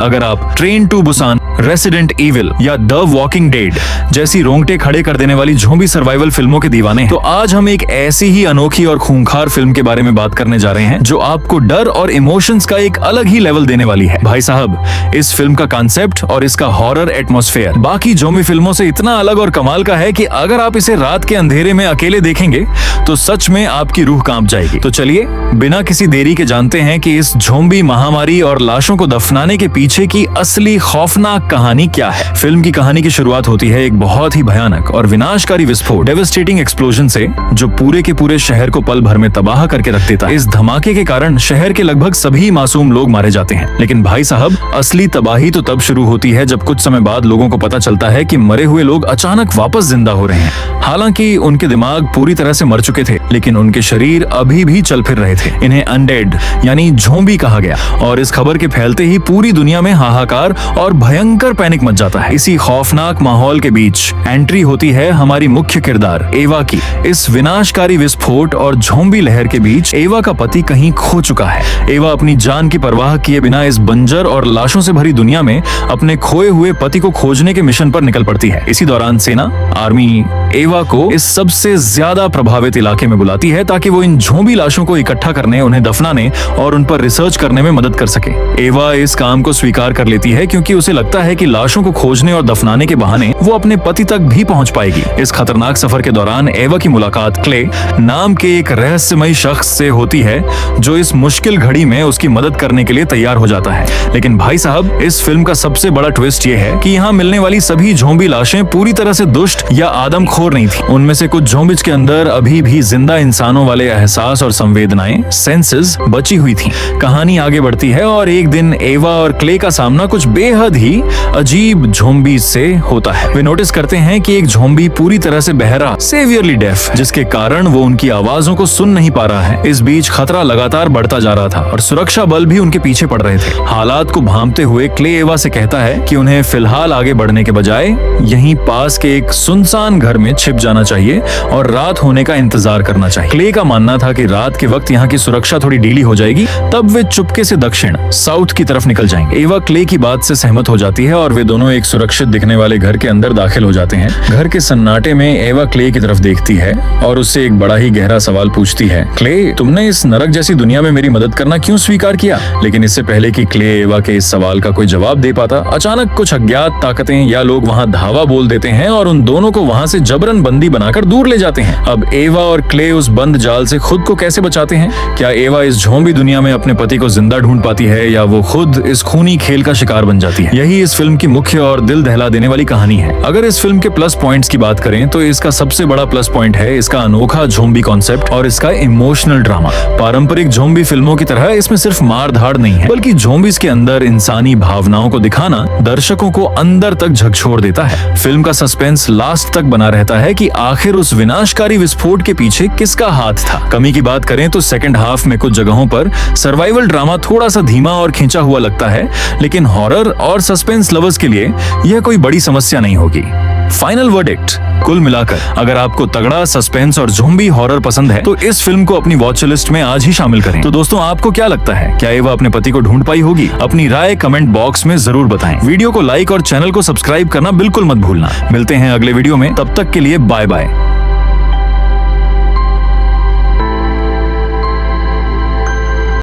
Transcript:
अगर आप Train to Busan, Resident Evil या द वॉकिंग डेड जैसी रोंगटे खड़े कर देने वाली ज़ॉम्बी सर्वाइवल फिल्मों के दीवाने हैं, तो आज हम एक ऐसी ही अनोखी और खूंखार फिल्म के बारे में बात करने जा रहे हैं जो आपको डर और इमोशंस का एक अलग ही लेवल देने वाली है। भाई साहब, इस फिल्म का कॉन्सेप्ट और इसका हॉरर एटमॉस्फेयर बाकी ज़ॉम्बी फिल्मों से इतना अलग और कमाल का है कि अगर आप इसे रात के अंधेरे में अकेले देखेंगे तो सच में आपकी रूह कांप जाएगी। तो चलिए बिना किसी देरी के जानते हैं कि इस ज़ॉम्बी महामारी और लाशों को दफनाने के पीछे की असली खौफनाक कहानी क्या है। फिल्म की कहानी की शुरुआत होती है एक बहुत ही भयानक और विनाशकारी विस्फोट, डेवास्टेटिंग एक्सप्लोजन से, जो पूरे के पूरे शहर को पल भर में तबाह करके रख देता है। इस धमाके के कारण शहर के लगभग सभी मासूम लोग मारे जाते हैं। लेकिन भाई साहब, असली तबाही तो तब शुरू होती है जब कुछ समय बाद लोगों को पता चलता है कि मरे हुए लोग अचानक वापस जिंदा हो रहे हैं। हालांकि उनके दिमाग पूरी तरह से मर चुके थे, लेकिन उनके शरीर अभी भी चल फिर रहे थे। इन्हें अनडेड यानी ज़ॉम्बी कहा गया और इस खबर के फैलते ही पूरी दुनिया में हाहाकार और भयंकर पैनिक मच जाता है। इसी खौफनाक माहौल के बीच एंट्री होती है हमारी मुख्य किरदार एवा की। इस विनाशकारी विस्फोट और ज़ॉम्बी लहर के बीच एवा का पति कहीं खो चुका है। एवा अपनी जान की परवाह किए बिना इस बंजर और लाशों से भरी दुनिया में अपने खोए हुए पति को खोजने के मिशन पर निकल पड़ती है। इसी दौरान सेना, आर्मी एवा को इस सबसे ज्यादा प्रभावित इलाके में बुलाती है ताकि वो इन ज़ॉम्बी लाशों को इकट्ठा करने, उन्हें दफनाने और उन पर रिसर्च करने में मदद कर सके। एवा इस काम को स्वीकार कर लेती है क्योंकि उसे लगता है कि लाशों को खोजने और दफनाने के बहाने वो अपने पति तक भी पहुंच पाएगी। इस खतरनाक सफर के दौरान एवा की मुलाकात क्ले नाम के एक रहस्यमयी शख्स से होती है जो इस मुश्किल घड़ी में उसकी मदद करने के लिए तैयार हो जाता है। लेकिन भाई साहब, इस फिल्म का सबसे बड़ा ट्विस्ट ये है कि यहाँ मिलने वाली सभी ज़ॉम्बी लाशें पूरी तरह से दुष्ट या आदमखोर नहीं थी। उनमें से कुछ ज़ॉम्बीज के अंदर अभी भी जिंदा इंसानों वाले एहसास और संवेदनाएं, सेंसेस बची हुई थी। कहानी आगे बढ़ती है और एक दिन एवा और क्ले का सामना कुछ बेहद ही अजीब ज़ॉम्बी से होता है। वे नोटिस करते हैं कि एक ज़ॉम्बी पूरी तरह से बहरा, सेवियरली डेफ, जिसके कारण वो उनकी आवाजों को सुन नहीं पा रहा है। इस बीच खतरा लगातार बढ़ता जा रहा था और सुरक्षा बल भी उनके पीछे पड़ रहे थे। हालात को भांपते हुए क्ले एवा से कहता है कि उन्हें फिलहाल आगे बढ़ने के बजाय यहीं पास के एक सुनसान घर में छिप जाना चाहिए और रात होने का इंतजार करना चाहिए। क्ले का मानना था कि रात के वक्त यहाँ की सुरक्षा थोड़ी ढीली हो जाएगी, तब वे चुपके से दक्षिण, साउथ की तरफ निकल जाएंगे। एवा क्ले की बात से सहमत हो जाती है और वे दोनों एक सुरक्षित दिखने वाले घर के अंदर दाखिल हो जाते हैं। घर के सन्नाटे में एवा क्ले की तरफ देखती है और उससे एक बड़ा ही गहरा सवाल पूछती है, क्ले, तुमने इस नरक जैसी दुनिया में मेरी मदद करना क्यों स्वीकार किया? लेकिन इससे पहले कि क्ले एवा के इस सवाल का कोई जवाब दे पाता, अचानक कुछ अज्ञात ताकतें या लोग वहाँ धावा बोल देते हैं और उन दोनों को वहाँ से जबरन बंदी बनाकर दूर ले जाते हैं। अब एवा और क्ले उस बंद जाल से खुद को कैसे बचाते हैं? क्या एवा इस ज़ॉम्बी दुनिया में अपने पति को जिंदा ढूंढ पाती है या वो खुद इस खूनी खेल का शिकार बन जाती है? यही इस फिल्म की मुख्य और दिल दहला देने वाली कहानी है। अगर इस फिल्म के प्लस पॉइंट्स की बात करें तो इसका सबसे बड़ा प्लस पॉइंट है इसका अनोखा ज़ॉम्बी कॉन्सेप्ट और इसका इमोशनल ड्रामा। पारंपरिक ज़ॉम्बी फिल्मों की तरह इसमें सिर्फ मार धाड़ नहीं है, बल्कि ज़ॉम्बीज के अंदर इंसानी भावनाओं को दिखाना दर्शकों को अंदर तक झकझोर देता है। फिल्म का सस्पेंस लास्ट तक बना रहता है कि आखिर उस विनाशकारी विस्फोट के पीछे किसका हाथ था। कमी की बात करें तो सेकंड हाफ में कुछ जगहों पर सर्वाइवल ड्रामा थोड़ा सा धीमा और खींचा हुआ लगता है, लेकिन हॉरर और सस्पेंस लवर्स के लिए यह कोई बड़ी समस्या नहीं होगी। फाइनल वर्डिक्ट, कुल मिलाकर अगर आपको तगड़ा सस्पेंस और ज़ॉम्बी हॉरर पसंद है तो इस फिल्म को अपनी वॉच लिस्ट में आज ही शामिल करें। तो दोस्तों, आपको क्या लगता है, क्या एवा अपने पति को ढूंढ पाई होगी? अपनी राय कमेंट बॉक्स में जरूर बताएं। वीडियो को लाइक और चैनल को सब्सक्राइब करना बिल्कुल मत भूलना। मिलते हैं अगले वीडियो में, तब तक के लिए बाय बाय।